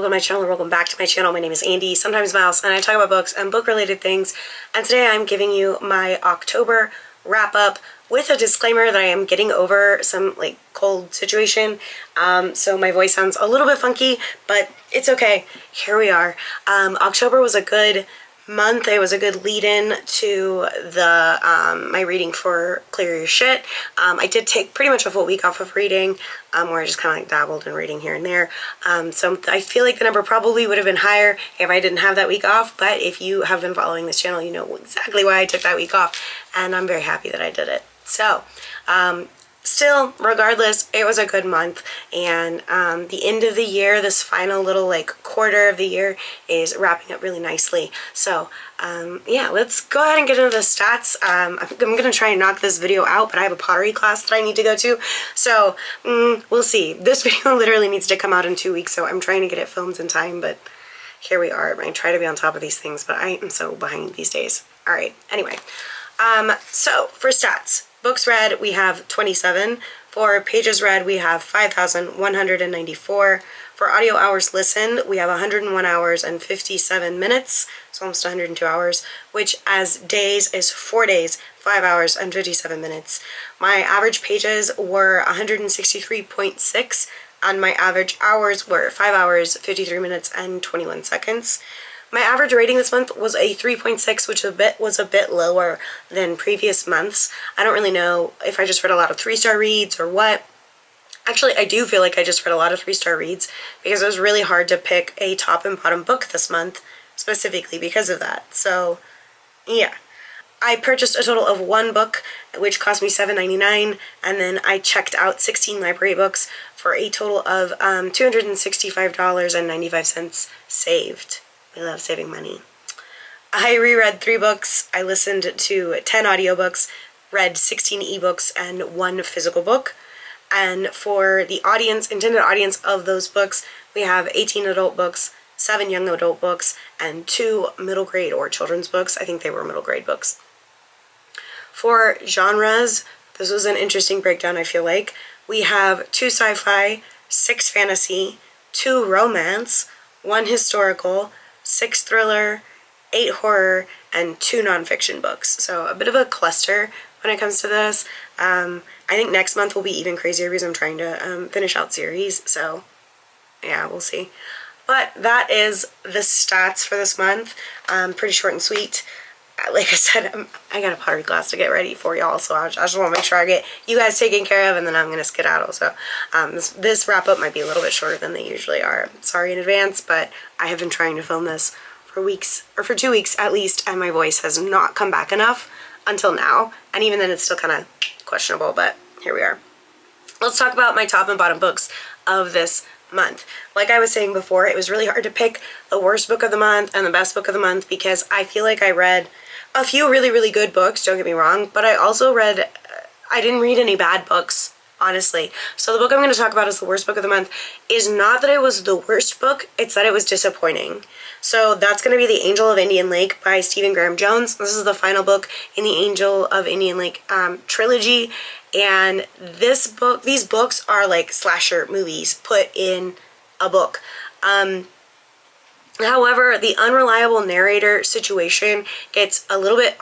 welcome to my channel, or welcome back to my channel. My name is Andy, sometimes Mouse, and I talk about books and book-related things. And today I'm giving you my October wrap-up with a disclaimer that I am getting over some cold situation. So my voice sounds a little bit funky, but it's okay. Here we are. October was a good month. It was a good lead-in to the my reading for Clear Your Shit. I did take pretty much a full week off of reading, where I just kind of dabbled in reading here and there. So I feel like the number probably would have been higher if I didn't have that week off, but if you have been following this channel, you know exactly why I took that week off, and I'm very happy that I did it. So, still, regardless, it was a good month, and the end of the year, this final little quarter of the year, is wrapping up really nicely. So yeah, let's go ahead and get into the stats. I'm gonna try and knock this video out, but I have a pottery class that I need to go to, so we'll see. This video literally needs to come out in 2 weeks, so I'm trying to get it filmed in time, but here we are. I try to be on top of these things, but I am so behind these days. All right, anyway, so for stats, books read, we have 27. For pages read, we have 5,194. For audio hours listened, we have 101 hours and 57 minutes, so almost 102 hours, which as days is 4 days, 5 hours and 57 minutes. My average pages were 163.6, and my average hours were 5 hours, 53 minutes, and 21 seconds. My average rating this month was a 3.6, which was a bit lower than previous months. I don't really know if I just read a lot of 3-star reads or what. Actually, I do feel like I just read a lot of 3-star reads because it was really hard to pick a top and bottom book this month, specifically because of that. So, yeah. I purchased a total of 1 book, which cost me $7.99, and then I checked out 16 library books for a total of $265.95 saved. I love saving money. I reread 3 books, I listened to 10 audiobooks, read 16 ebooks, and 1 physical book. And for the intended audience of those books, we have 18 adult books, 7 young adult books, and 2 middle grade or children's books. I think they were middle grade books. For genres, this was an interesting breakdown, I feel like. We have 2 sci-fi, 6 fantasy, 2 romance, 1 historical, 6 thriller, 8 horror, and 2 nonfiction books. So a bit of a cluster when it comes to this. I think next month will be even crazier because I'm trying to finish out series. So yeah, we'll see. But that is the stats for this month. Pretty short and sweet. Like I said, I got a pottery class to get ready for y'all, so I just want to make sure I get you guys taken care of, and then I'm going to skedaddle. So this wrap-up might be a little bit shorter than they usually are. Sorry in advance, but I have been trying to film this for weeks, or for 2 weeks at least, and my voice has not come back enough until now. And even then, it's still kind of questionable, but here we are. Let's talk about my top and bottom books of this month. Like I was saying before, it was really hard to pick the worst book of the month and the best book of the month because I feel like I read a few really, really good books, don't get me wrong, but I also I didn't read any bad books, honestly. So the book I'm going to talk about as the worst book of the month is not that it was the worst book, it's that it was disappointing. So that's going to be The Angel of Indian Lake by Stephen Graham Jones. This is the final book in the Angel of Indian Lake trilogy, and these books are like slasher movies put in a book. However, the unreliable narrator situation gets a little bit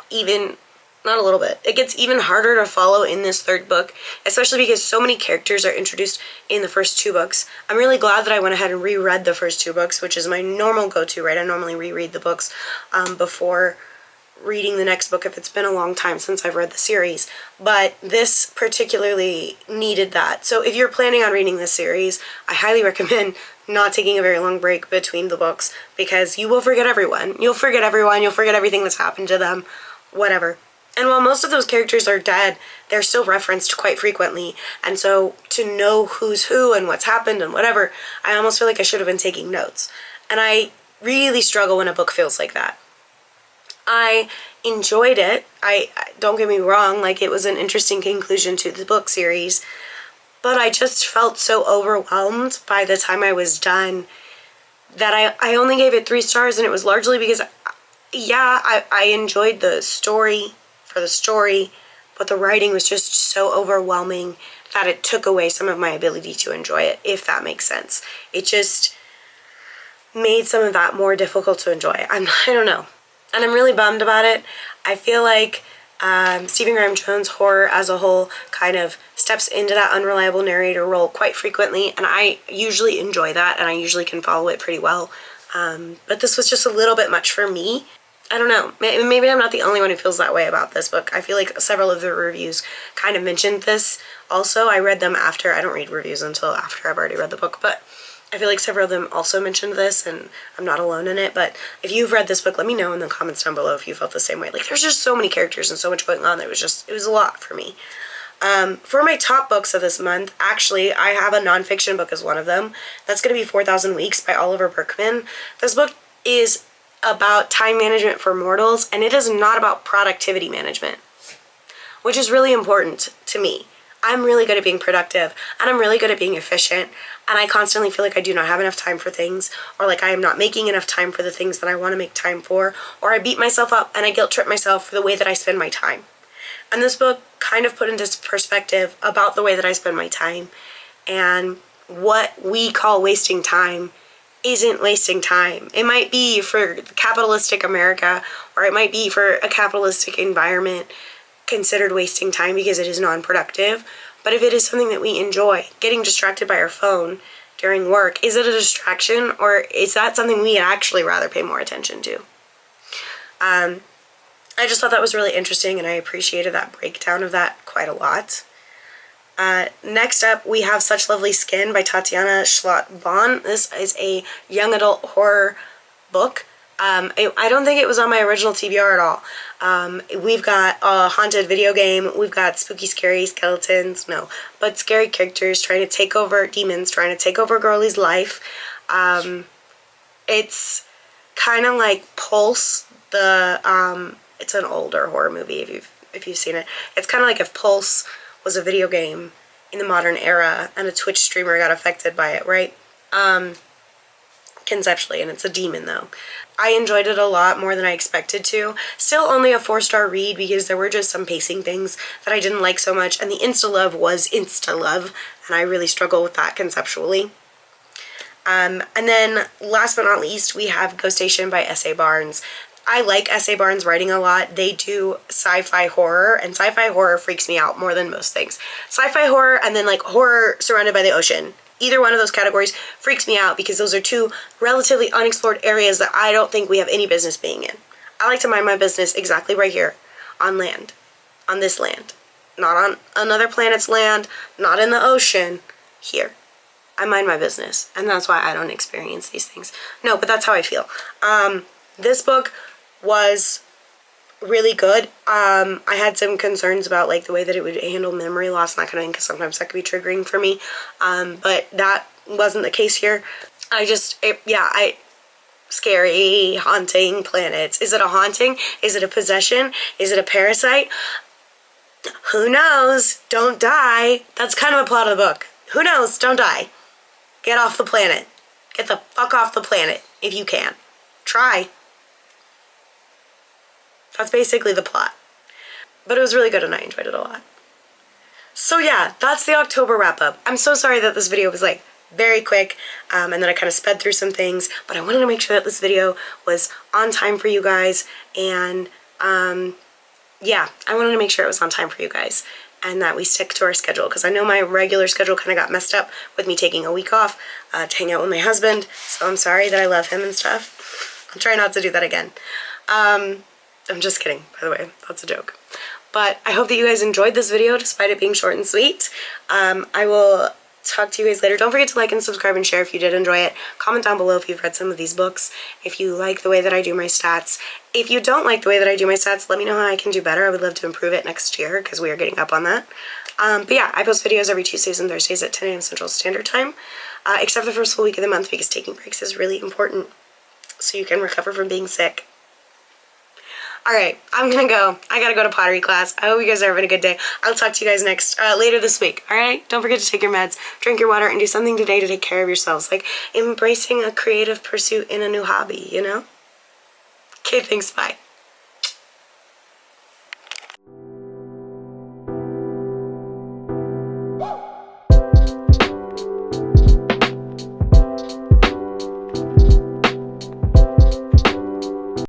it gets even harder to follow in this third book, especially because so many characters are introduced in the first 2 books. I'm really glad that I went ahead and reread the first 2 books, which is my normal go-to, right? I normally reread the books before reading the next book if it's been a long time since I've read the series, but this particularly needed that. So if you're planning on reading this series, I highly recommend not taking a very long break between the books because you will forget everyone. You'll forget everyone, you'll forget everything that's happened to them, whatever. And while most of those characters are dead, they're still referenced quite frequently, and so to know who's who and what's happened and whatever, I almost feel like I should have been taking notes. And I really struggle when a book feels like that. I enjoyed it. I don't get me wrong, it was an interesting conclusion to the book series, but I just felt so overwhelmed by the time I was done that I only gave it 3 stars, and it was largely because, yeah, I enjoyed the story for the story, but the writing was just so overwhelming that it took away some of my ability to enjoy it, if that makes sense. It just, made some of that more difficult to enjoy. I don't know. And I'm really bummed about it. I feel like Stephen Graham Jones' horror as a whole kind of steps into that unreliable narrator role quite frequently, and I usually enjoy that, and I usually can follow it pretty well. But this was just a little bit much for me. I don't know. Maybe I'm not the only one who feels that way about this book. I feel like several of the reviews kind of mentioned this. Also, I read them after. I don't read reviews until after I've already read the book, but I feel like several of them also mentioned this, and I'm not alone in it. But if you've read this book, let me know in the comments down below if you felt the same way. Like, there's just so many characters and so much going on that it was a lot for me. For my top books of this month, actually, I have a nonfiction book as one of them. That's going to be 4,000 Weeks by Oliver Burkeman. This book is about time management for mortals, and it is not about productivity management, which is really important to me. I'm really good at being productive, and I'm really good at being efficient, and I constantly feel like I do not have enough time for things, or like I am not making enough time for the things that I want to make time for, or I beat myself up and I guilt trip myself for the way that I spend my time. And this book kind of put into perspective about the way that I spend my time, and what we call wasting time isn't wasting time. It might be for capitalistic America, or it might be for a capitalistic environment considered wasting time because it is non-productive. But if it is something that we enjoy, getting distracted by our phone during work, is it a distraction, or is that something we'd actually rather pay more attention to? I just thought that was really interesting, and I appreciated that breakdown of that quite a lot. Next up, we have Such Lovely Skin by Tatiana Schlott-Vaughn. This is a young adult horror book. I don't think it was on my original TBR at all. We've got a haunted video game. We've got spooky, scary skeletons. No, but scary characters trying to take over, demons trying to take over Girlie's life. It's kind of like Pulse. It's an older horror movie if you've seen it. It's kind of like if Pulse was a video game in the modern era and a Twitch streamer got affected by it, right? Conceptually, and it's a demon though. I enjoyed it a lot more than I expected to. Still only a 4-star read because there were just some pacing things that I didn't like so much, and the insta-love was insta-love, and I really struggle with that conceptually. And then last but not least, we have Ghost Station by S.A. Barnes. I like S.A. Barnes writing a lot. They do sci-fi horror, and sci-fi horror freaks me out more than most things. Sci-fi horror and then like horror surrounded by the ocean. Either one of those categories freaks me out because those are two relatively unexplored areas that I don't think we have any business being in. I like to mind my business exactly right here, on land, on this land. Not on another planet's land, not in the ocean, here. I mind my business, and that's why I don't experience these things. No, but that's how I feel. This book was really good. I had some concerns about like the way that it would handle memory loss and that kind of thing, because sometimes that could be triggering for me. But that wasn't the case here. Scary, haunting planets. Is it a haunting? Is it a possession? Is it a parasite? Who knows? Don't die. That's kind of a plot of the book. Who knows? Don't die. Get off the planet. Get the fuck off the planet if you can. Try. That's basically the plot. But it was really good and I enjoyed it a lot. So yeah, that's the October wrap up. I'm so sorry that this video was like very quick and then I kind of sped through some things, but I wanted to make sure that this video was on time for you guys, and yeah, I wanted to make sure it was on time for you guys and that we stick to our schedule, because I know my regular schedule kind of got messed up with me taking a week off to hang out with my husband, so I'm sorry that I love him and stuff. I'm trying not to do that again. I'm just kidding, by the way, that's a joke. But I hope that you guys enjoyed this video despite it being short and sweet. I will talk to you guys later. Don't forget to like and subscribe and share if you did enjoy it. Comment down below if you've read some of these books, if you like the way that I do my stats. If you don't like the way that I do my stats, let me know how I can do better. I would love to improve it next year because we are getting up on that. But yeah, I post videos every Tuesdays and Thursdays at 10 a.m. Central Standard Time, except the first full week of the month because taking breaks is really important so you can recover from being sick. Alright, I'm gonna go. I gotta go to pottery class. I hope you guys are having a good day. I'll talk to you guys later this week, alright? Don't forget to take your meds, drink your water, and do something today to take care of yourselves. Like embracing a creative pursuit in a new hobby, you know? Okay, thanks, bye.